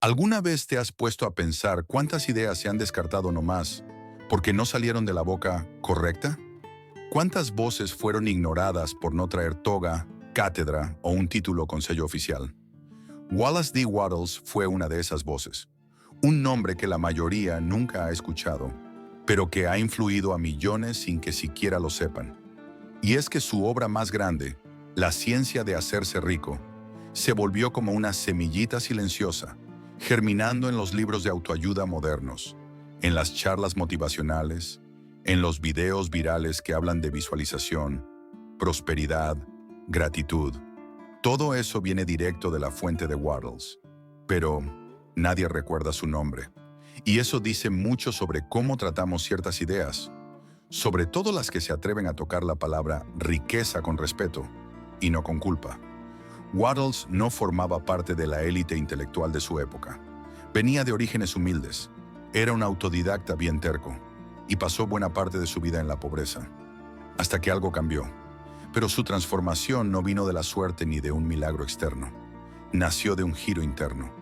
¿Alguna vez te has puesto a pensar cuántas ideas se han descartado nomás porque no salieron de la boca correcta? ¿Cuántas voces fueron ignoradas por no traer toga, cátedra o un título con sello oficial? Wallace D. Wattles fue una de esas voces, un nombre que la mayoría nunca ha escuchado, pero que ha influido a millones sin que siquiera lo sepan. Y es que su obra más grande, La ciencia de hacerse rico, se volvió como una semillita silenciosa, germinando en los libros de autoayuda modernos, en las charlas motivacionales, en los videos virales que hablan de visualización, prosperidad, gratitud. Todo eso viene directo de la fuente de Wattles, pero nadie recuerda su nombre. Y eso dice mucho sobre cómo tratamos ciertas ideas, sobre todo las que se atreven a tocar la palabra riqueza con respeto y no con culpa. Wattles no formaba parte de la élite intelectual de su época. Venía de orígenes humildes, era un autodidacta bien terco y pasó buena parte de su vida en la pobreza, hasta que algo cambió. Pero su transformación no vino de la suerte ni de un milagro externo. Nació de un giro interno,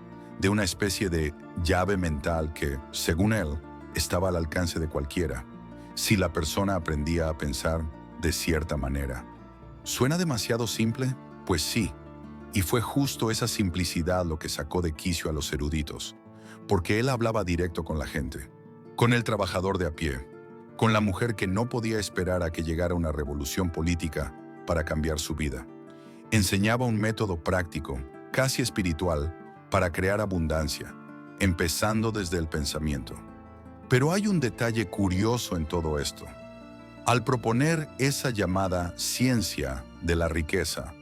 de una especie de llave mental que, según él, estaba al alcance de cualquiera, si la persona aprendía a pensar de cierta manera. ¿Suena demasiado simple? Pues sí. Y fue justo esa simplicidad lo que sacó de quicio a los eruditos, porque él hablaba directo con la gente, con el trabajador de a pie, con la mujer que no podía esperar a que llegara una revolución política para cambiar su vida. Enseñaba un método práctico, casi espiritual, para crear abundancia, empezando desde el pensamiento. Pero hay un detalle curioso en todo esto. Al proponer esa llamada ciencia de la riqueza,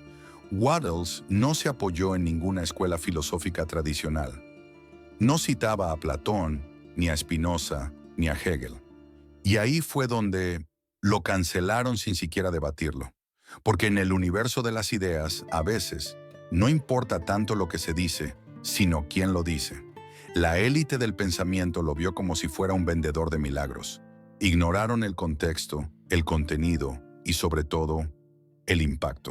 Wattles no se apoyó en ninguna escuela filosófica tradicional. No citaba a Platón, ni a Spinoza, ni a Hegel. Y ahí fue donde lo cancelaron sin siquiera debatirlo. Porque en el universo de las ideas, a veces, no importa tanto lo que se dice, sino quién lo dice. La élite del pensamiento lo vio como si fuera un vendedor de milagros. Ignoraron el contexto, el contenido y, sobre todo, el impacto.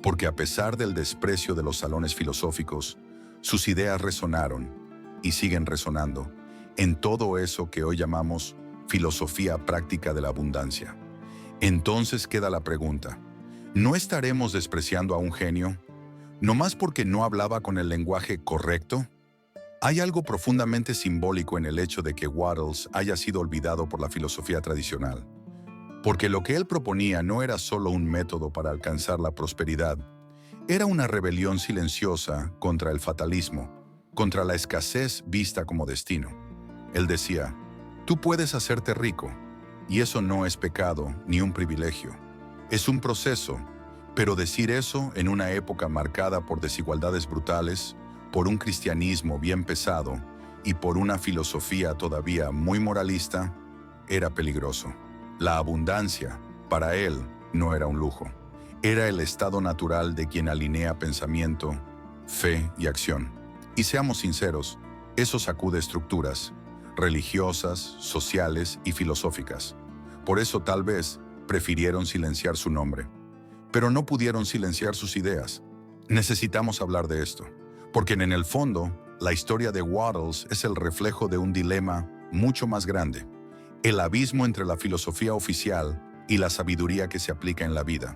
Porque a pesar del desprecio de los salones filosóficos, sus ideas resonaron y siguen resonando en todo eso que hoy llamamos filosofía práctica de la abundancia. Entonces queda la pregunta, ¿no estaremos despreciando a un genio? ¿Nomás porque no hablaba con el lenguaje correcto? Hay algo profundamente simbólico en el hecho de que Wattles haya sido olvidado por la filosofía tradicional. Porque lo que él proponía no era solo un método para alcanzar la prosperidad, era una rebelión silenciosa contra el fatalismo, contra la escasez vista como destino. Él decía, tú puedes hacerte rico, y eso no es pecado ni un privilegio. Es un proceso, pero decir eso en una época marcada por desigualdades brutales, por un cristianismo bien pesado y por una filosofía todavía muy moralista, era peligroso. La abundancia, para él, no era un lujo. Era el estado natural de quien alinea pensamiento, fe y acción. Y seamos sinceros, eso sacude estructuras religiosas, sociales y filosóficas. Por eso tal vez prefirieron silenciar su nombre. Pero no pudieron silenciar sus ideas. Necesitamos hablar de esto, porque en el fondo, la historia de Wattles es el reflejo de un dilema mucho más grande. El abismo entre la filosofía oficial y la sabiduría que se aplica en la vida.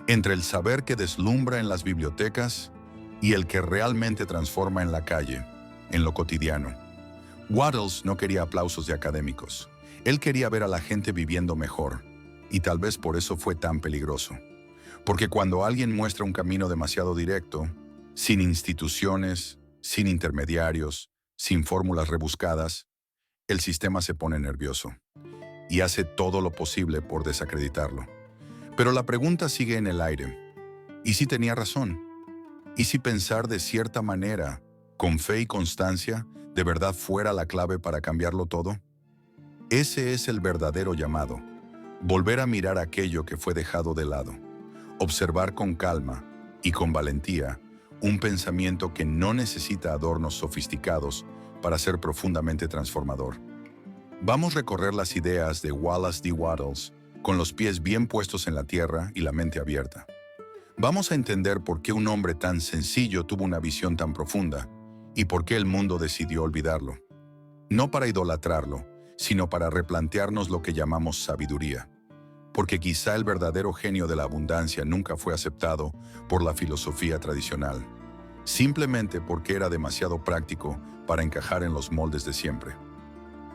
Entre el saber que deslumbra en las bibliotecas y el que realmente transforma en la calle, en lo cotidiano. Wattles no quería aplausos de académicos. Él quería ver a la gente viviendo mejor, y tal vez por eso fue tan peligroso. Porque cuando alguien muestra un camino demasiado directo, sin instituciones, sin intermediarios, sin fórmulas rebuscadas, el sistema se pone nervioso y hace todo lo posible por desacreditarlo. Pero la pregunta sigue en el aire. ¿Y si tenía razón? ¿Y si pensar de cierta manera, con fe y constancia, de verdad fuera la clave para cambiarlo todo? Ese es el verdadero llamado. Volver a mirar aquello que fue dejado de lado. Observar con calma y con valentía un pensamiento que no necesita adornos sofisticados para ser profundamente transformador. Vamos a recorrer las ideas de Wallace D. Wattles con los pies bien puestos en la tierra y la mente abierta. Vamos a entender por qué un hombre tan sencillo tuvo una visión tan profunda y por qué el mundo decidió olvidarlo. No para idolatrarlo, sino para replantearnos lo que llamamos sabiduría. Porque quizá el verdadero genio de la abundancia nunca fue aceptado por la filosofía tradicional, simplemente porque era demasiado práctico para encajar en los moldes de siempre.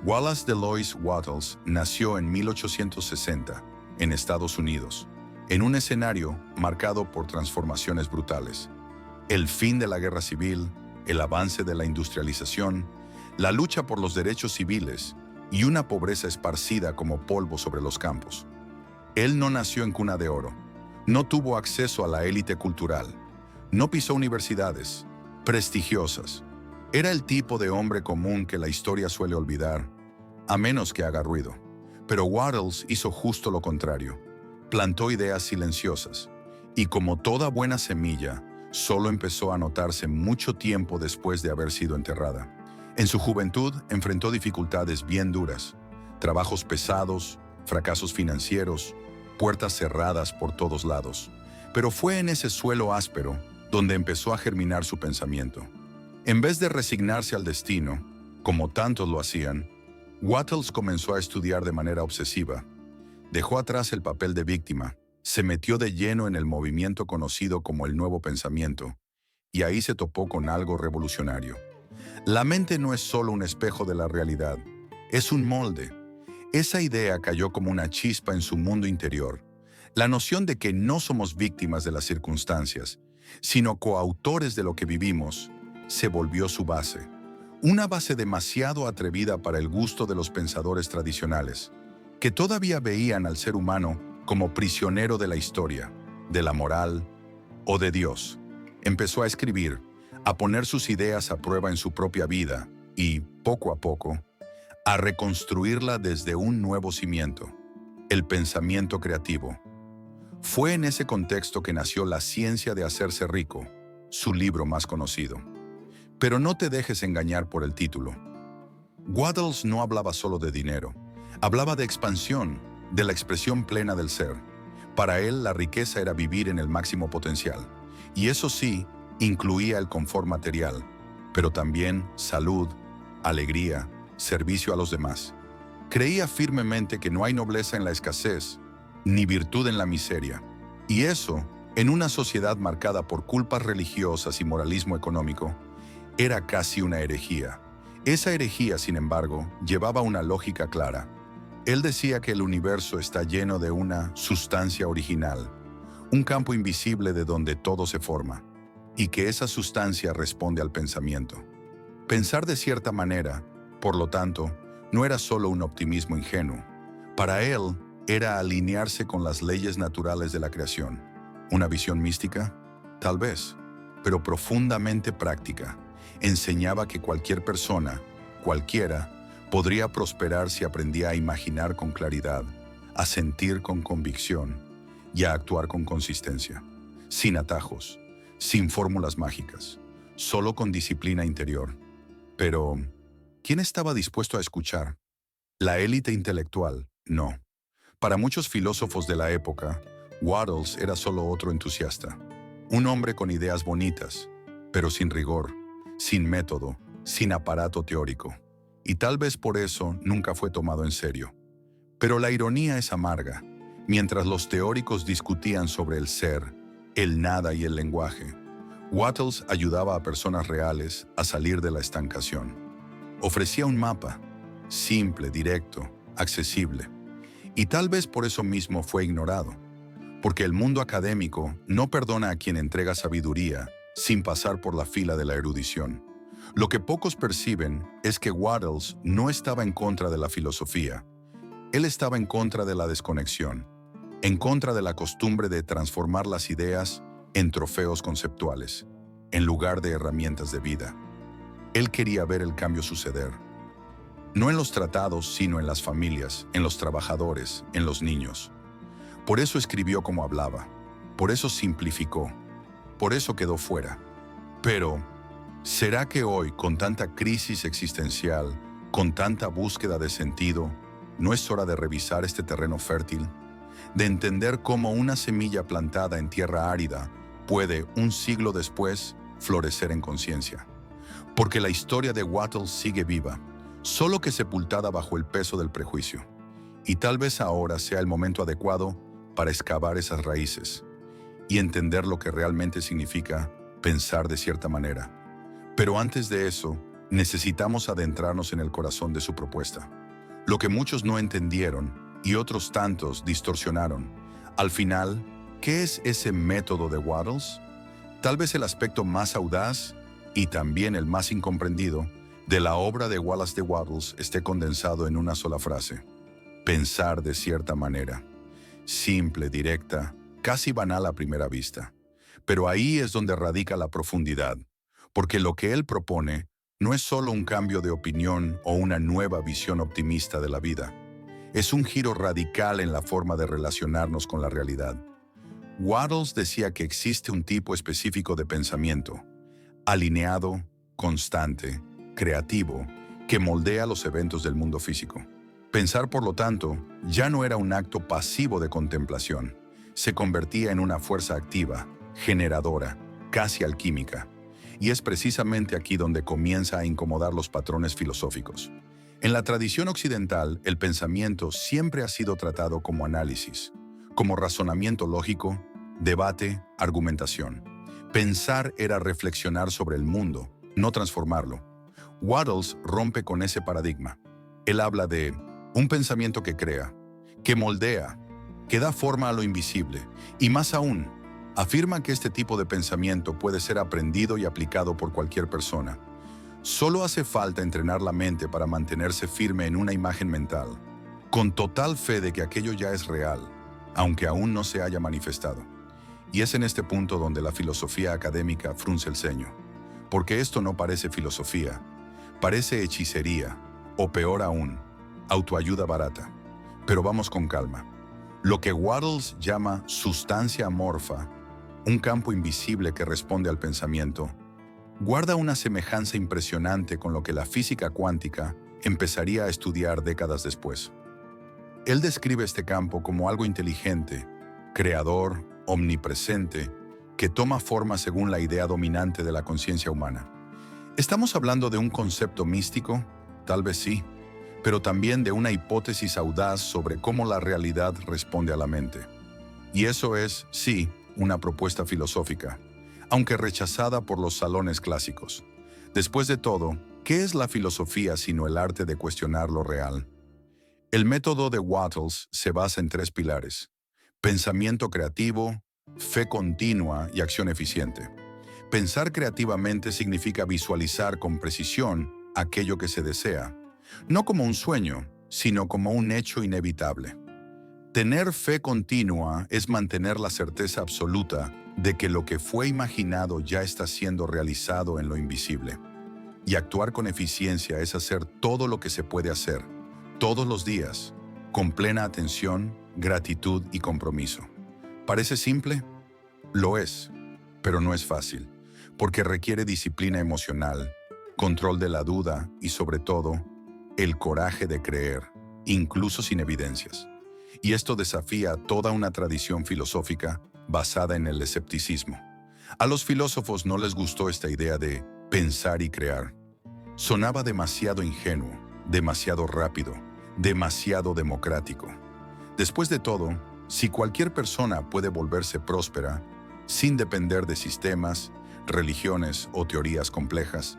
Wallace Delois Wattles nació en 1860, en Estados Unidos, en un escenario marcado por transformaciones brutales. El fin de la guerra civil, el avance de la industrialización, la lucha por los derechos civiles y una pobreza esparcida como polvo sobre los campos. Él no nació en cuna de oro, no tuvo acceso a la élite cultural, no pisó universidades prestigiosas. Era el tipo de hombre común que la historia suele olvidar, a menos que haga ruido. Pero Wattles hizo justo lo contrario. Plantó ideas silenciosas, y como toda buena semilla, solo empezó a notarse mucho tiempo después de haber sido enterrada. En su juventud enfrentó dificultades bien duras, trabajos pesados, fracasos financieros, puertas cerradas por todos lados. Pero fue en ese suelo áspero donde empezó a germinar su pensamiento. En vez de resignarse al destino, como tantos lo hacían, Wattles comenzó a estudiar de manera obsesiva. Dejó atrás el papel de víctima, se metió de lleno en el movimiento conocido como el Nuevo Pensamiento, y ahí se topó con algo revolucionario. La mente no es solo un espejo de la realidad, es un molde. Esa idea cayó como una chispa en su mundo interior. La noción de que no somos víctimas de las circunstancias, sino coautores de lo que vivimos, se volvió su base. Una base demasiado atrevida para el gusto de los pensadores tradicionales, que todavía veían al ser humano como prisionero de la historia, de la moral o de Dios. Empezó a escribir, a poner sus ideas a prueba en su propia vida y, poco a poco, a reconstruirla desde un nuevo cimiento, el pensamiento creativo. Fue en ese contexto que nació La ciencia de hacerse rico, su libro más conocido. Pero no te dejes engañar por el título. Wattles no hablaba solo de dinero, hablaba de expansión, de la expresión plena del ser. Para él, la riqueza era vivir en el máximo potencial, y eso sí, incluía el confort material, pero también salud, alegría, servicio a los demás. Creía firmemente que no hay nobleza en la escasez, ni virtud en la miseria, y eso, en una sociedad marcada por culpas religiosas y moralismo económico, era casi una herejía. Esa herejía, sin embargo, llevaba una lógica clara. Él decía que el universo está lleno de una sustancia original, un campo invisible de donde todo se forma, y que esa sustancia responde al pensamiento. Pensar de cierta manera, por lo tanto, no era solo un optimismo ingenuo. Para él, era alinearse con las leyes naturales de la creación. ¿Una visión mística? Tal vez, pero profundamente práctica. Enseñaba que cualquier persona, cualquiera, podría prosperar si aprendía a imaginar con claridad, a sentir con convicción y a actuar con consistencia, sin atajos, sin fórmulas mágicas, solo con disciplina interior. Pero, ¿quién estaba dispuesto a escuchar? La élite intelectual, no. Para muchos filósofos de la época, Wattles era solo otro entusiasta, un hombre con ideas bonitas, pero sin rigor, sin método, sin aparato teórico. Y tal vez por eso nunca fue tomado en serio. Pero la ironía es amarga. Mientras los teóricos discutían sobre el ser, el nada y el lenguaje, Wattles ayudaba a personas reales a salir de la estancación. Ofrecía un mapa, simple, directo, accesible. Y tal vez por eso mismo fue ignorado, porque el mundo académico no perdona a quien entrega sabiduría sin pasar por la fila de la erudición. Lo que pocos perciben es que Wattles no estaba en contra de la filosofía. Él estaba en contra de la desconexión, en contra de la costumbre de transformar las ideas en trofeos conceptuales, en lugar de herramientas de vida. Él quería ver el cambio suceder. No en los tratados, sino en las familias, en los trabajadores, en los niños. Por eso escribió como hablaba, por eso simplificó, por eso quedó fuera. Pero, ¿será que hoy, con tanta crisis existencial, con tanta búsqueda de sentido, no es hora de revisar este terreno fértil? De entender cómo una semilla plantada en tierra árida puede, un siglo después, florecer en conciencia. Porque la historia de Wattles sigue viva, solo que sepultada bajo el peso del prejuicio. Y tal vez ahora sea el momento adecuado para excavar esas raíces y entender lo que realmente significa pensar de cierta manera. Pero antes de eso, necesitamos adentrarnos en el corazón de su propuesta. Lo que muchos no entendieron y otros tantos distorsionaron. Al final, ¿qué es ese método de Wattles? Tal vez el aspecto más audaz y también el más incomprendido de la obra de Wallace de Wattles esté condensado en una sola frase: pensar de cierta manera. Simple, directa, casi banal a primera vista. Pero ahí es donde radica la profundidad, porque lo que él propone no es solo un cambio de opinión o una nueva visión optimista de la vida. Es un giro radical en la forma de relacionarnos con la realidad. Wattles decía que existe un tipo específico de pensamiento, alineado, constante, creativo, que moldea los eventos del mundo físico. Pensar, por lo tanto, ya no era un acto pasivo de contemplación. Se convertía en una fuerza activa, generadora, casi alquímica. Y es precisamente aquí donde comienza a incomodar los patrones filosóficos. En la tradición occidental, el pensamiento siempre ha sido tratado como análisis, como razonamiento lógico, debate, argumentación. Pensar era reflexionar sobre el mundo, no transformarlo. Wattles rompe con ese paradigma. Él habla de un pensamiento que crea, que moldea, que da forma a lo invisible, y más aún, afirma que este tipo de pensamiento puede ser aprendido y aplicado por cualquier persona. Solo hace falta entrenar la mente para mantenerse firme en una imagen mental, con total fe de que aquello ya es real, aunque aún no se haya manifestado. Y es en este punto donde la filosofía académica frunce el ceño, porque esto no parece filosofía, parece hechicería, o peor aún, autoayuda barata. Pero vamos con calma. Lo que Wattles llama sustancia amorfa, un campo invisible que responde al pensamiento, guarda una semejanza impresionante con lo que la física cuántica empezaría a estudiar décadas después. Él describe este campo como algo inteligente, creador, omnipresente, que toma forma según la idea dominante de la conciencia humana. ¿Estamos hablando de un concepto místico? Tal vez sí, pero también de una hipótesis audaz sobre cómo la realidad responde a la mente. Y eso es, sí, una propuesta filosófica, aunque rechazada por los salones clásicos. Después de todo, ¿qué es la filosofía sino el arte de cuestionar lo real? El método de Wattles se basa en 3 pilares: pensamiento creativo, fe continua y acción eficiente. Pensar creativamente significa visualizar con precisión aquello que se desea, no como un sueño, sino como un hecho inevitable. Tener fe continua es mantener la certeza absoluta de que lo que fue imaginado ya está siendo realizado en lo invisible. Y actuar con eficiencia es hacer todo lo que se puede hacer, todos los días, con plena atención, gratitud y compromiso. ¿Parece simple? Lo es, pero no es fácil, porque requiere disciplina emocional, control de la duda y, sobre todo, el coraje de creer, incluso sin evidencias. Y esto desafía toda una tradición filosófica basada en el escepticismo. A los filósofos no les gustó esta idea de pensar y crear. Sonaba demasiado ingenuo, demasiado rápido, demasiado democrático. Después de todo, si cualquier persona puede volverse próspera sin depender de sistemas, religiones o teorías complejas,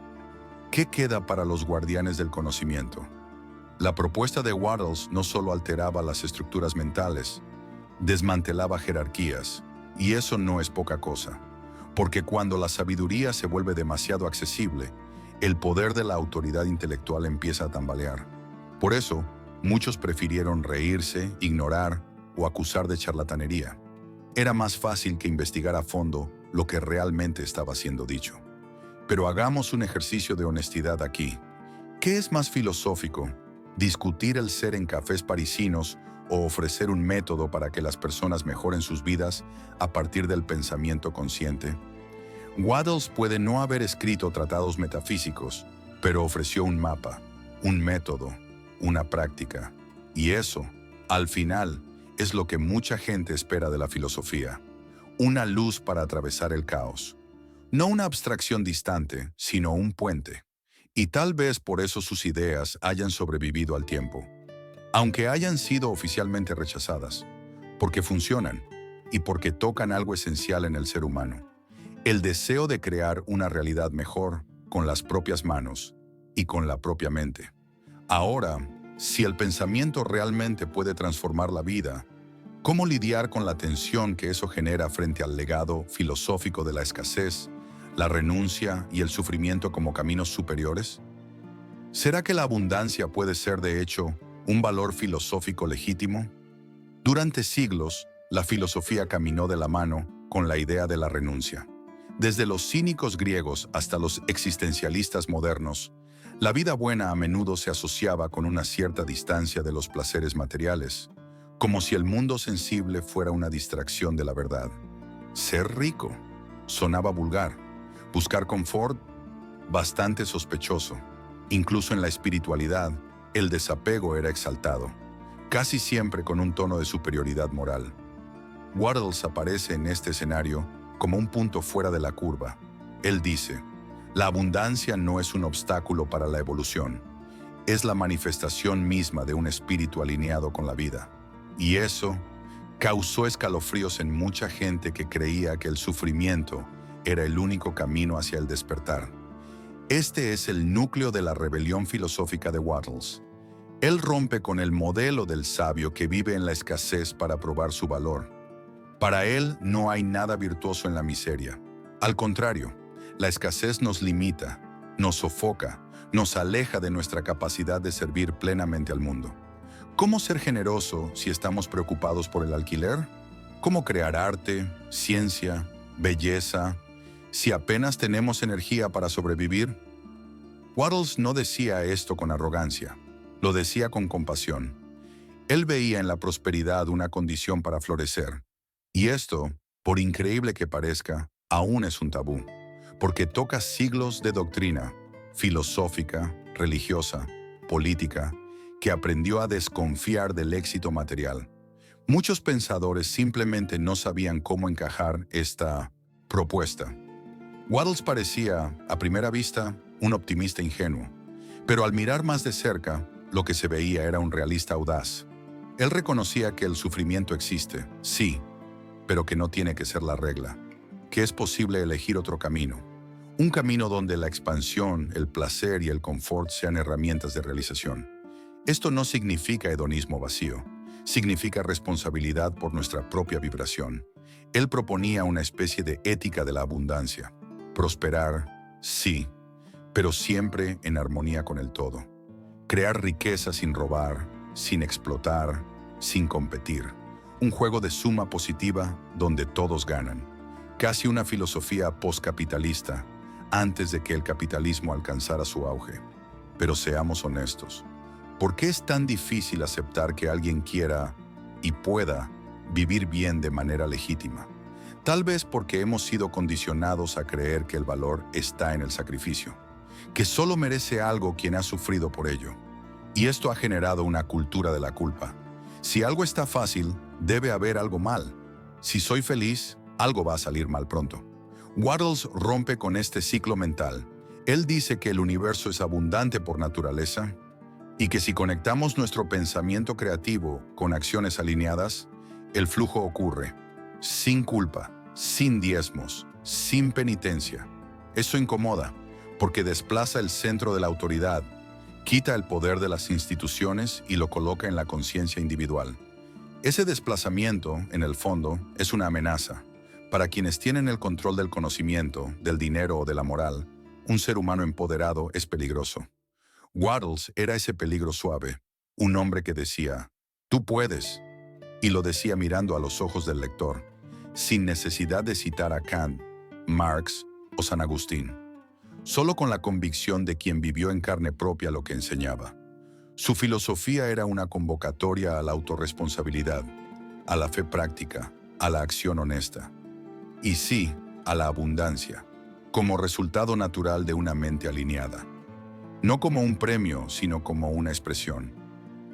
¿qué queda para los guardianes del conocimiento? La propuesta de Wattles no solo alteraba las estructuras mentales, desmantelaba jerarquías, y eso no es poca cosa, porque cuando la sabiduría se vuelve demasiado accesible, el poder de la autoridad intelectual empieza a tambalear. Por eso, muchos prefirieron reírse, ignorar o acusar de charlatanería. Era más fácil que investigar a fondo lo que realmente estaba siendo dicho. Pero hagamos un ejercicio de honestidad aquí. ¿Qué es más filosófico? ¿Discutir el ser en cafés parisinos o ofrecer un método para que las personas mejoren sus vidas a partir del pensamiento consciente? Wattles puede no haber escrito tratados metafísicos, pero ofreció un mapa, un método, una práctica. Y eso, al final, es lo que mucha gente espera de la filosofía: una luz para atravesar el caos. No una abstracción distante, sino un puente. Y tal vez por eso sus ideas hayan sobrevivido al tiempo, aunque hayan sido oficialmente rechazadas, porque funcionan y porque tocan algo esencial en el ser humano: el deseo de crear una realidad mejor con las propias manos y con la propia mente. Ahora, si el pensamiento realmente puede transformar la vida, ¿cómo lidiar con la tensión que eso genera frente al legado filosófico de la escasez, la renuncia y el sufrimiento como caminos superiores? ¿Será que la abundancia puede ser, de hecho, un valor filosófico legítimo? Durante siglos, la filosofía caminó de la mano con la idea de la renuncia. Desde los cínicos griegos hasta los existencialistas modernos, la vida buena a menudo se asociaba con una cierta distancia de los placeres materiales, como si el mundo sensible fuera una distracción de la verdad. Ser rico sonaba vulgar, buscar confort bastante sospechoso. Incluso en la espiritualidad, el desapego era exaltado, casi siempre con un tono de superioridad moral. Wattles aparece en este escenario como un punto fuera de la curva. Él dice: la abundancia no es un obstáculo para la evolución, es la manifestación misma de un espíritu alineado con la vida. Y eso causó escalofríos en mucha gente que creía que el sufrimiento era el único camino hacia el despertar. Este es el núcleo de la rebelión filosófica de Wattles. Él rompe con el modelo del sabio que vive en la escasez para probar su valor. Para él no hay nada virtuoso en la miseria. Al contrario, la escasez nos limita, nos sofoca, nos aleja de nuestra capacidad de servir plenamente al mundo. ¿Cómo ser generoso si estamos preocupados por el alquiler? ¿Cómo crear arte, ciencia, belleza, si apenas tenemos energía para sobrevivir? Wattles no decía esto con arrogancia, lo decía con compasión. Él veía en la prosperidad una condición para florecer. Y esto, por increíble que parezca, aún es un tabú, porque toca siglos de doctrina filosófica, religiosa, política, que aprendió a desconfiar del éxito material. Muchos pensadores simplemente no sabían cómo encajar esta propuesta. Wattles parecía, a primera vista, un optimista ingenuo, pero al mirar más de cerca, lo que se veía era un realista audaz. Él reconocía que el sufrimiento existe, sí, pero que no tiene que ser la regla, que es posible elegir otro camino, un camino donde la expansión, el placer y el confort sean herramientas de realización. Esto no significa hedonismo vacío, significa responsabilidad por nuestra propia vibración. Él proponía una especie de ética de la abundancia. Prosperar, sí, pero siempre en armonía con el todo. Crear riqueza sin robar, sin explotar, sin competir. Un juego de suma positiva donde todos ganan. Casi una filosofía postcapitalista, antes de que el capitalismo alcanzara su auge. Pero seamos honestos. ¿Por qué es tan difícil aceptar que alguien quiera y pueda vivir bien de manera legítima? Tal vez porque hemos sido condicionados a creer que el valor está en el sacrificio, que solo merece algo quien ha sufrido por ello. Y esto ha generado una cultura de la culpa. Si algo está fácil, debe haber algo mal. Si soy feliz, algo va a salir mal pronto. Wattles rompe con este ciclo mental. Él dice que el universo es abundante por naturaleza y que si conectamos nuestro pensamiento creativo con acciones alineadas, el flujo ocurre, sin culpa, sin diezmos, sin penitencia. Eso incomoda, porque desplaza el centro de la autoridad, quita el poder de las instituciones y lo coloca en la conciencia individual. Ese desplazamiento, en el fondo, es una amenaza. Para quienes tienen el control del conocimiento, del dinero o de la moral, un ser humano empoderado es peligroso. Wattles era ese peligro suave, un hombre que decía: tú puedes, y lo decía mirando a los ojos del lector, sin necesidad de citar a Kant, Marx o San Agustín, solo con la convicción de quien vivió en carne propia lo que enseñaba. Su filosofía era una convocatoria a la autorresponsabilidad, a la fe práctica, a la acción honesta. Y sí, a la abundancia, como resultado natural de una mente alineada. No como un premio, sino como una expresión.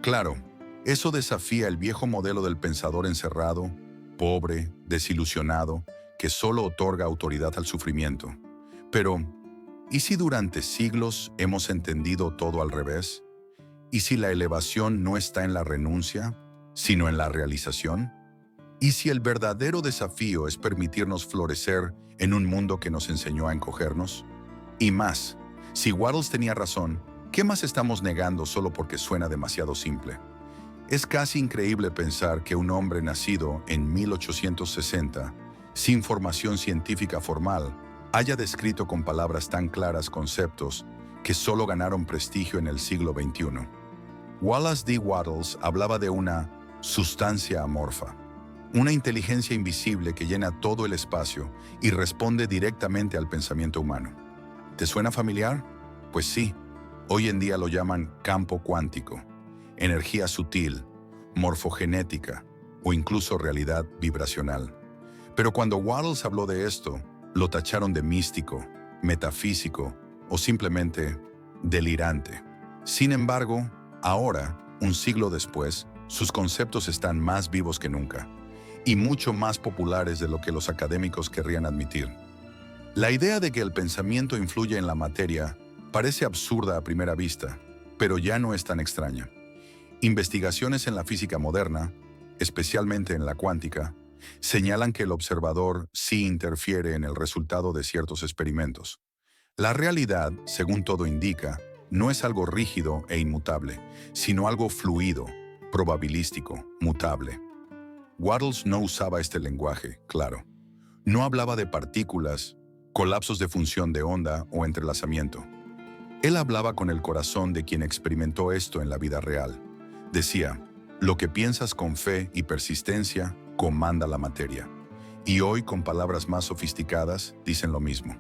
Claro, eso desafía el viejo modelo del pensador encerrado, pobre, desilusionado, que solo otorga autoridad al sufrimiento. Pero, ¿y si durante siglos hemos entendido todo al revés? ¿Y si la elevación no está en la renuncia, sino en la realización? ¿Y si el verdadero desafío es permitirnos florecer en un mundo que nos enseñó a encogernos? Y más, si Wattles tenía razón, ¿qué más estamos negando solo porque suena demasiado simple? Es casi increíble pensar que un hombre nacido en 1860, sin formación científica formal, haya descrito con palabras tan claras conceptos que solo ganaron prestigio en el siglo XXI. Wallace D. Wattles hablaba de una sustancia amorfa, una inteligencia invisible que llena todo el espacio y responde directamente al pensamiento humano. ¿Te suena familiar? Pues sí, hoy en día lo llaman campo cuántico, energía sutil, morfogenética o incluso realidad vibracional. Pero cuando Wattles habló de esto, lo tacharon de místico, metafísico o simplemente delirante. Sin embargo, ahora, un siglo después, sus conceptos están más vivos que nunca y mucho más populares de lo que los académicos querrían admitir. La idea de que el pensamiento influye en la materia parece absurda a primera vista, pero ya no es tan extraña. Investigaciones en la física moderna, especialmente en la cuántica, señalan que el observador sí interfiere en el resultado de ciertos experimentos. La realidad, según todo indica, no es algo rígido e inmutable, sino algo fluido, probabilístico, mutable. Wattles no usaba este lenguaje, claro. No hablaba de partículas, colapsos de función de onda o entrelazamiento. Él hablaba con el corazón de quien experimentó esto en la vida real. Decía, lo que piensas con fe y persistencia comanda la materia. Y hoy, con palabras más sofisticadas, dicen lo mismo.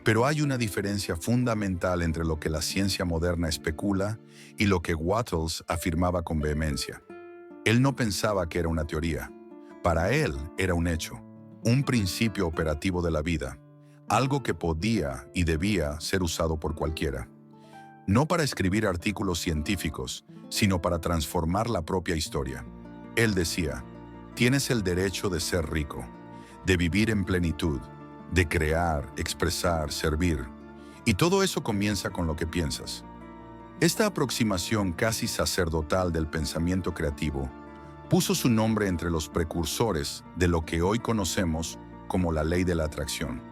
Pero hay una diferencia fundamental entre lo que la ciencia moderna especula y lo que Wattles afirmaba con vehemencia. Él no pensaba que era una teoría. Para él era un hecho, un principio operativo de la vida, algo que podía y debía ser usado por cualquiera. No para escribir artículos científicos, sino para transformar la propia historia. Él decía, tienes el derecho de ser rico, de vivir en plenitud, de crear, expresar, servir. Y todo eso comienza con lo que piensas. Esta aproximación casi sacerdotal del pensamiento creativo puso su nombre entre los precursores de lo que hoy conocemos como la ley de la atracción.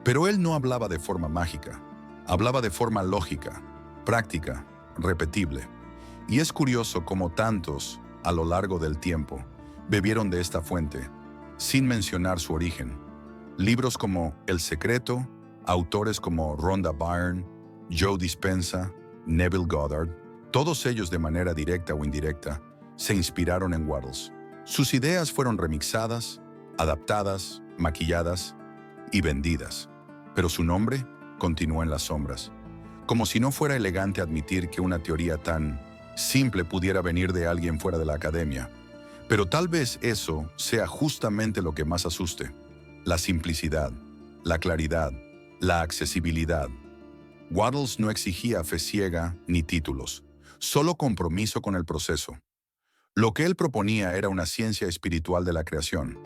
Pero él no hablaba de forma mágica, hablaba de forma lógica, práctica, repetible. Y es curioso cómo tantos, a lo largo del tiempo, bebieron de esta fuente, sin mencionar su origen. Libros como El Secreto, autores como Rhonda Byrne, Joe Dispenza, Neville Goddard, todos ellos de manera directa o indirecta, se inspiraron en Wattles. Sus ideas fueron remixadas, adaptadas, maquilladas y vendidas. Pero su nombre continuó en las sombras. Como si no fuera elegante admitir que una teoría tan simple pudiera venir de alguien fuera de la academia. Pero tal vez eso sea justamente lo que más asuste. La simplicidad, la claridad, la accesibilidad. Wattles no exigía fe ciega ni títulos, solo compromiso con el proceso. Lo que él proponía era una ciencia espiritual de la creación,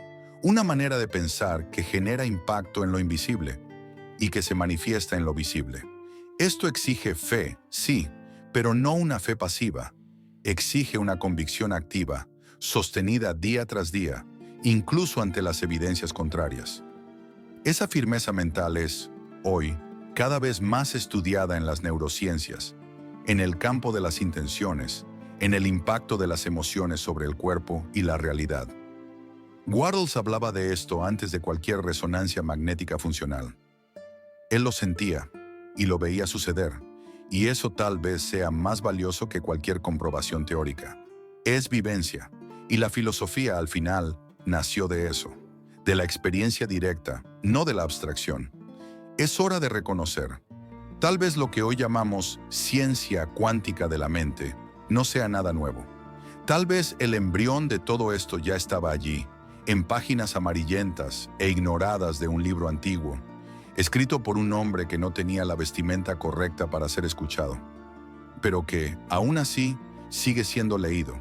una manera de pensar que genera impacto en lo invisible y que se manifiesta en lo visible. Esto exige fe, sí, pero no una fe pasiva. Exige una convicción activa, sostenida día tras día, incluso ante las evidencias contrarias. Esa firmeza mental es, hoy, cada vez más estudiada en las neurociencias, en el campo de las intenciones, en el impacto de las emociones sobre el cuerpo y la realidad. Wattles hablaba de esto antes de cualquier resonancia magnética funcional. Él lo sentía y lo veía suceder, y eso tal vez sea más valioso que cualquier comprobación teórica. Es vivencia, y la filosofía al final nació de eso, de la experiencia directa, no de la abstracción. Es hora de reconocer, tal vez lo que hoy llamamos ciencia cuántica de la mente no sea nada nuevo. Tal vez el embrión de todo esto ya estaba allí, en páginas amarillentas e ignoradas de un libro antiguo, escrito por un hombre que no tenía la vestimenta correcta para ser escuchado, pero que, aún así, sigue siendo leído.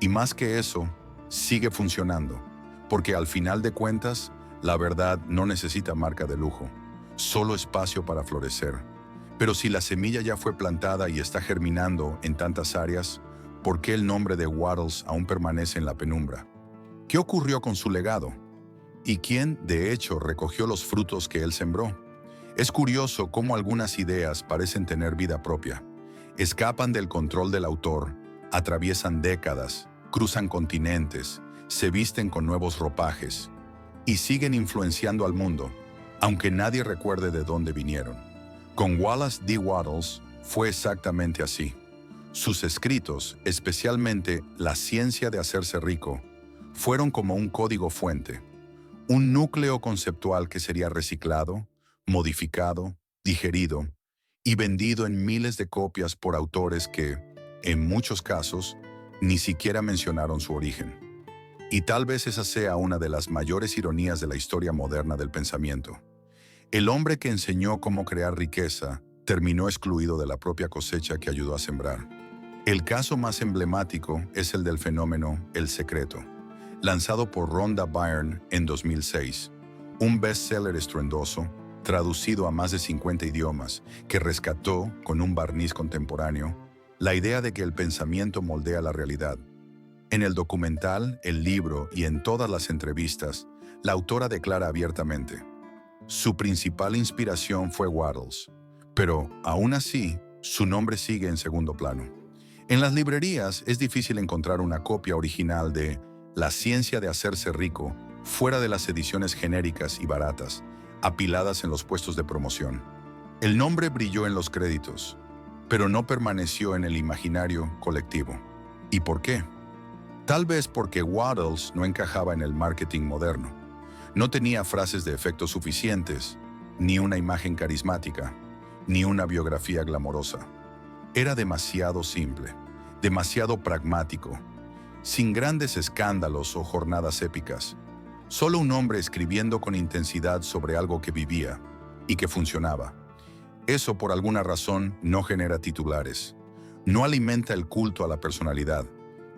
Y más que eso, sigue funcionando, porque al final de cuentas, la verdad no necesita marca de lujo. solo espacio para florecer. Pero si la semilla ya fue plantada y está germinando en tantas áreas, ¿por qué el nombre de Wattles aún permanece en la penumbra? ¿Qué ocurrió con su legado? ¿Y quién, de hecho, recogió los frutos que él sembró? Es curioso cómo algunas ideas parecen tener vida propia. Escapan del control del autor, atraviesan décadas, cruzan continentes, se visten con nuevos ropajes y siguen influenciando al mundo, aunque nadie recuerde de dónde vinieron. Con Wallace D. Wattles fue exactamente así. Sus escritos, especialmente La ciencia de hacerse rico, fueron como un código fuente, un núcleo conceptual que sería reciclado, modificado, digerido y vendido en miles de copias por autores que, en muchos casos, ni siquiera mencionaron su origen. Y tal vez esa sea una de las mayores ironías de la historia moderna del pensamiento. El hombre que enseñó cómo crear riqueza terminó excluido de la propia cosecha que ayudó a sembrar. El caso más emblemático es el del fenómeno El Secreto, lanzado por Rhonda Byrne en 2006, un bestseller estruendoso, traducido a más de 50 idiomas, que rescató, con un barniz contemporáneo, la idea de que el pensamiento moldea la realidad. En el documental, el libro y en todas las entrevistas, la autora declara abiertamente: su principal inspiración fue Wattles, pero aún así, su nombre sigue en segundo plano. En las librerías es difícil encontrar una copia original de La ciencia de hacerse rico fuera de las ediciones genéricas y baratas, apiladas en los puestos de promoción. El nombre brilló en los créditos, pero no permaneció en el imaginario colectivo. ¿Y por qué? Tal vez porque Wattles no encajaba en el marketing moderno. No tenía frases de efecto suficientes, ni una imagen carismática, ni una biografía glamorosa. Era demasiado simple, demasiado pragmático, sin grandes escándalos o jornadas épicas. Solo un hombre escribiendo con intensidad sobre algo que vivía y que funcionaba. Eso, por alguna razón, no genera titulares. No alimenta el culto a la personalidad.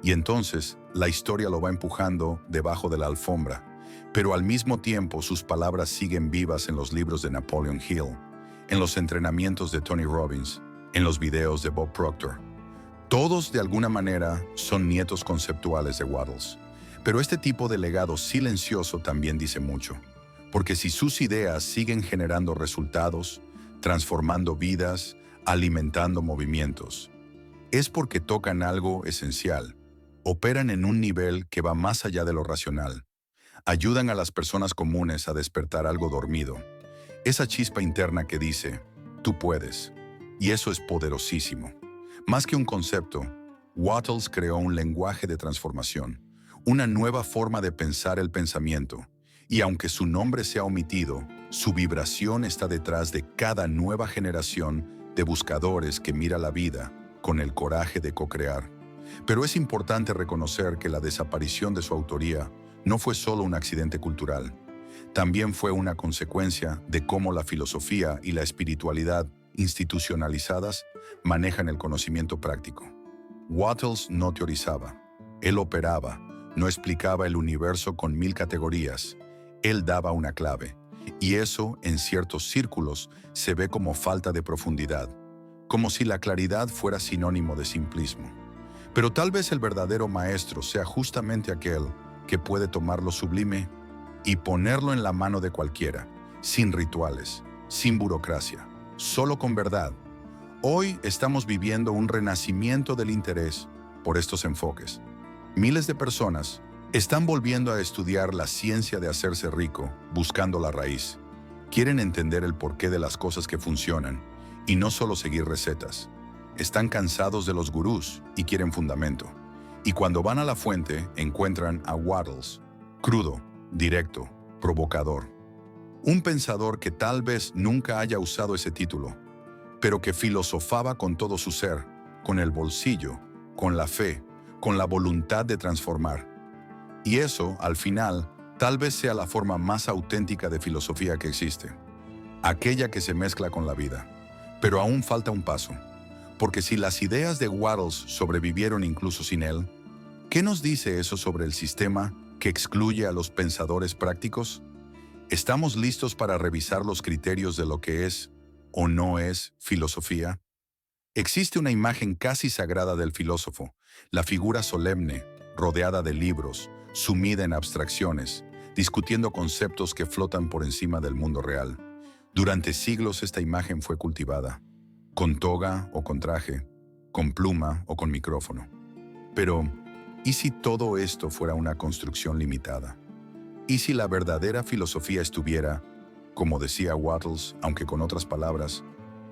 Y entonces, la historia lo va empujando debajo de la alfombra. Pero al mismo tiempo, sus palabras siguen vivas en los libros de Napoleon Hill, en los entrenamientos de Tony Robbins, en los videos de Bob Proctor. Todos, de alguna manera, son nietos conceptuales de Wattles. Pero este tipo de legado silencioso también dice mucho, porque si sus ideas siguen generando resultados, transformando vidas, alimentando movimientos, es porque tocan algo esencial, operan en un nivel que va más allá de lo racional, ayudan a las personas comunes a despertar algo dormido, esa chispa interna que dice, tú puedes, y eso es poderosísimo. Más que un concepto, Wattles creó un lenguaje de transformación, una nueva forma de pensar el pensamiento, y aunque su nombre sea omitido, su vibración está detrás de cada nueva generación de buscadores que mira la vida con el coraje de co-crear. Pero es importante reconocer que la desaparición de su autoría no fue solo un accidente cultural, también fue una consecuencia de cómo la filosofía y la espiritualidad institucionalizadas manejan el conocimiento práctico. Wattles no teorizaba, él operaba, no explicaba el universo con 1000 categorías, él daba una clave, y eso en ciertos círculos se ve como falta de profundidad, como si la claridad fuera sinónimo de simplismo. Pero tal vez el verdadero maestro sea justamente aquel que puede tomar lo sublime y ponerlo en la mano de cualquiera, sin rituales, sin burocracia, solo con verdad. Hoy estamos viviendo un renacimiento del interés por estos enfoques. Miles de personas están volviendo a estudiar la ciencia de hacerse rico, buscando la raíz. Quieren entender el porqué de las cosas que funcionan y no solo seguir recetas. Están cansados de los gurús y quieren fundamento. Y cuando van a la fuente, encuentran a Wattles, crudo, directo, provocador. Un pensador que tal vez nunca haya usado ese título, pero que filosofaba con todo su ser, con el bolsillo, con la fe, con la voluntad de transformar. Y eso, al final, tal vez sea la forma más auténtica de filosofía que existe, aquella que se mezcla con la vida. Pero aún falta un paso, porque si las ideas de Wattles sobrevivieron incluso sin él, ¿qué nos dice eso sobre el sistema que excluye a los pensadores prácticos? ¿Estamos listos para revisar los criterios de lo que es o no es filosofía? Existe una imagen casi sagrada del filósofo, la figura solemne, rodeada de libros, sumida en abstracciones, discutiendo conceptos que flotan por encima del mundo real. Durante siglos esta imagen fue cultivada, con toga o con traje, con pluma o con micrófono. Pero, ¿y si todo esto fuera una construcción limitada? ¿Y si la verdadera filosofía estuviera, como decía Wattles, aunque con otras palabras,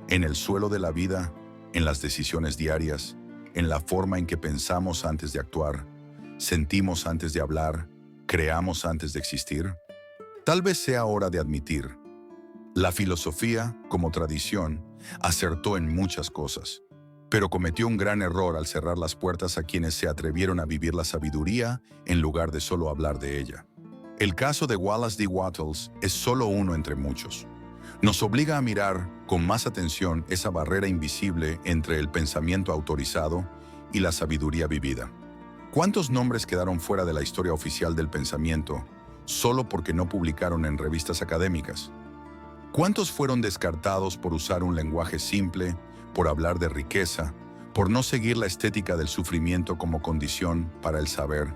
en el suelo de la vida, en las decisiones diarias, en la forma en que pensamos antes de actuar, sentimos antes de hablar, creamos antes de existir? Tal vez sea hora de admitir, la filosofía, como tradición, acertó en muchas cosas, pero cometió un gran error al cerrar las puertas a quienes se atrevieron a vivir la sabiduría en lugar de solo hablar de ella. El caso de Wallace D. Wattles es solo uno entre muchos. Nos obliga a mirar con más atención esa barrera invisible entre el pensamiento autorizado y la sabiduría vivida. ¿Cuántos nombres quedaron fuera de la historia oficial del pensamiento solo porque no publicaron en revistas académicas? ¿Cuántos fueron descartados por usar un lenguaje simple, por hablar de riqueza, por no seguir la estética del sufrimiento como condición para el saber?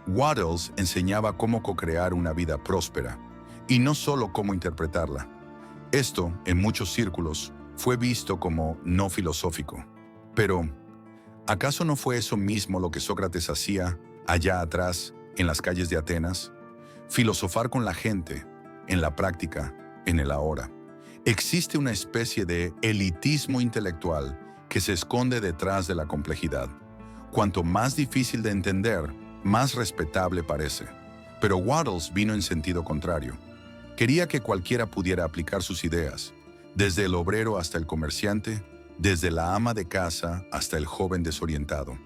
Wattles enseñaba cómo co-crear una vida próspera, y no solo cómo interpretarla. Esto, en muchos círculos, fue visto como no filosófico. Pero, ¿acaso no fue eso mismo lo que Sócrates hacía allá atrás, en las calles de Atenas? Filosofar con la gente, en la práctica, en el ahora. Existe una especie de elitismo intelectual que se esconde detrás de la complejidad. Cuanto más difícil de entender, más respetable parece. Pero Wattles vino en sentido contrario. Quería que cualquiera pudiera aplicar sus ideas, desde el obrero hasta el comerciante, desde la ama de casa hasta el joven desorientado.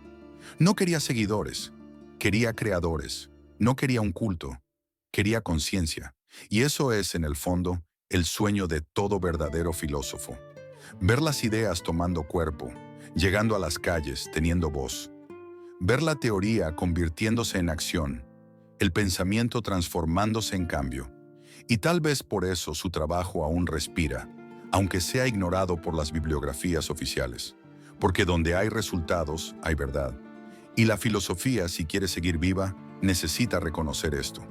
No quería seguidores, quería creadores, no quería un culto, quería conciencia. Y eso es, en el fondo, el sueño de todo verdadero filósofo. Ver las ideas tomando cuerpo, llegando a las calles, teniendo voz. Ver la teoría convirtiéndose en acción, el pensamiento transformándose en cambio. Y tal vez por eso su trabajo aún respira, aunque sea ignorado por las bibliografías oficiales. Porque donde hay resultados, hay verdad. Y la filosofía, si quiere seguir viva, necesita reconocer esto.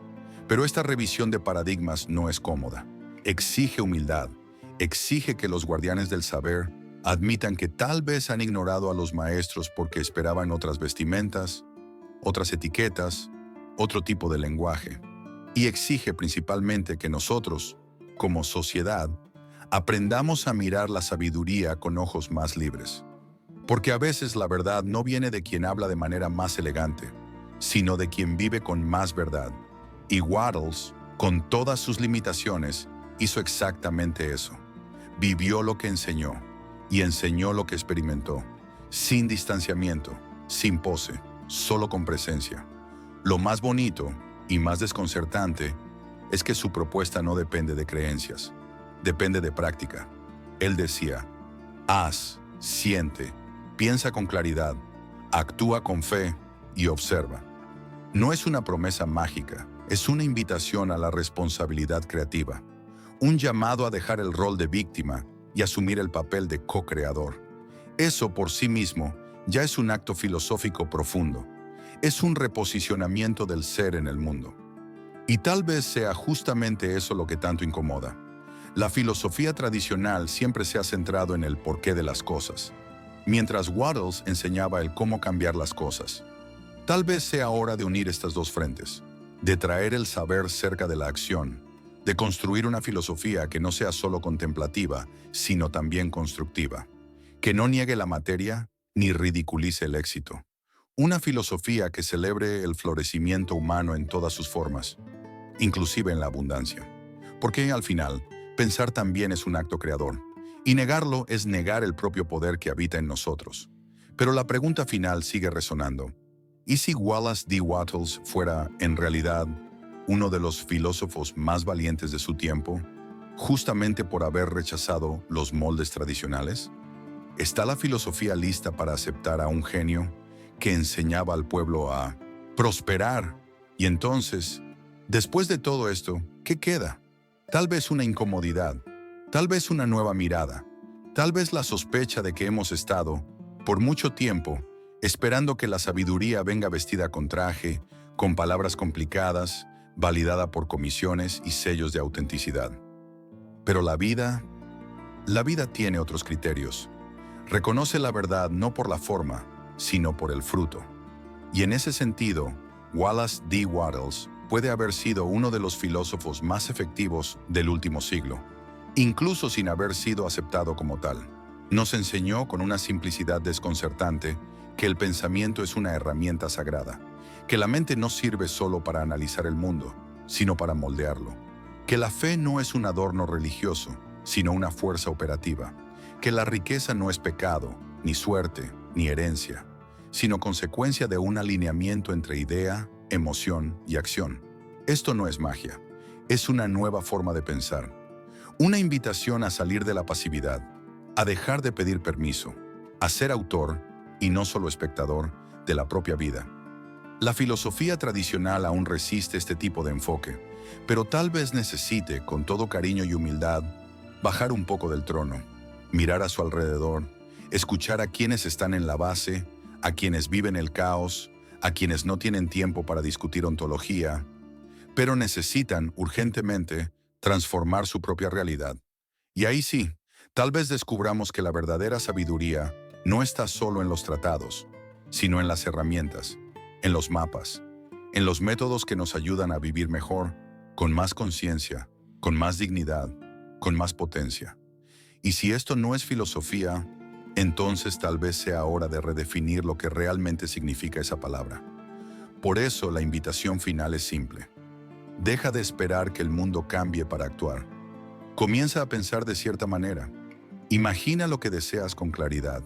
Pero esta revisión de paradigmas no es cómoda. Exige humildad, exige que los guardianes del saber admitan que tal vez han ignorado a los maestros porque esperaban otras vestimentas, otras etiquetas, otro tipo de lenguaje. Y exige principalmente que nosotros, como sociedad, aprendamos a mirar la sabiduría con ojos más libres. Porque a veces la verdad no viene de quien habla de manera más elegante, sino de quien vive con más verdad. Y Wattles, con todas sus limitaciones, hizo exactamente eso. Vivió lo que enseñó, y enseñó lo que experimentó, sin distanciamiento, sin pose, solo con presencia. Lo más bonito y más desconcertante es que su propuesta no depende de creencias, depende de práctica. Él decía, haz, siente, piensa con claridad, actúa con fe y observa. No es una promesa mágica, es una invitación a la responsabilidad creativa, un llamado a dejar el rol de víctima y asumir el papel de co-creador. Eso por sí mismo ya es un acto filosófico profundo. Es un reposicionamiento del ser en el mundo. Y tal vez sea justamente eso lo que tanto incomoda. La filosofía tradicional siempre se ha centrado en el porqué de las cosas, mientras Wattles enseñaba el cómo cambiar las cosas. Tal vez sea hora de unir estas dos frentes, de traer el saber cerca de la acción, de construir una filosofía que no sea solo contemplativa, sino también constructiva, que no niegue la materia ni ridiculice el éxito. Una filosofía que celebre el florecimiento humano en todas sus formas, inclusive en la abundancia. Porque al final, pensar también es un acto creador, y negarlo es negar el propio poder que habita en nosotros. Pero la pregunta final sigue resonando. ¿Y si Wallace D. Wattles fuera, en realidad, uno de los filósofos más valientes de su tiempo, justamente por haber rechazado los moldes tradicionales? ¿Está la filosofía lista para aceptar a un genio que enseñaba al pueblo a prosperar? Y entonces, después de todo esto, ¿qué queda? Tal vez una incomodidad, tal vez una nueva mirada, tal vez la sospecha de que hemos estado, por mucho tiempo, esperando que la sabiduría venga vestida con traje, con palabras complicadas, validada por comisiones y sellos de autenticidad. Pero la vida tiene otros criterios. Reconoce la verdad no por la forma, sino por el fruto. Y en ese sentido, Wallace D. Wattles puede haber sido uno de los filósofos más efectivos del último siglo, incluso sin haber sido aceptado como tal. Nos enseñó con una simplicidad desconcertante que el pensamiento es una herramienta sagrada, que la mente no sirve solo para analizar el mundo, sino para moldearlo, que la fe no es un adorno religioso, sino una fuerza operativa, que la riqueza no es pecado, ni suerte, ni herencia, sino consecuencia de un alineamiento entre idea, emoción y acción. Esto no es magia, es una nueva forma de pensar, una invitación a salir de la pasividad, a dejar de pedir permiso, a ser autor, y no solo espectador, de la propia vida. La filosofía tradicional aún resiste este tipo de enfoque, pero tal vez necesite, con todo cariño y humildad, bajar un poco del trono, mirar a su alrededor, escuchar a quienes están en la base, a quienes viven el caos, a quienes no tienen tiempo para discutir ontología, pero necesitan urgentemente transformar su propia realidad. Y ahí sí, tal vez descubramos que la verdadera sabiduría no está solo en los tratados, sino en las herramientas, en los mapas, en los métodos que nos ayudan a vivir mejor, con más conciencia, con más dignidad, con más potencia. Y si esto no es filosofía, entonces tal vez sea hora de redefinir lo que realmente significa esa palabra. Por eso la invitación final es simple. Deja de esperar que el mundo cambie para actuar. Comienza a pensar de cierta manera. Imagina lo que deseas con claridad.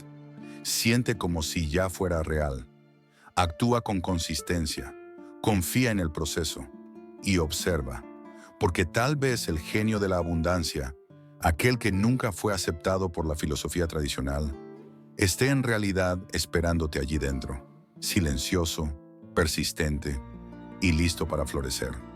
Siente como si ya fuera real. Actúa con consistencia. Confía en el proceso. Y observa. Porque tal vez el genio de la abundancia, aquel que nunca fue aceptado por la filosofía tradicional, esté en realidad esperándote allí dentro, silencioso, persistente y listo para florecer.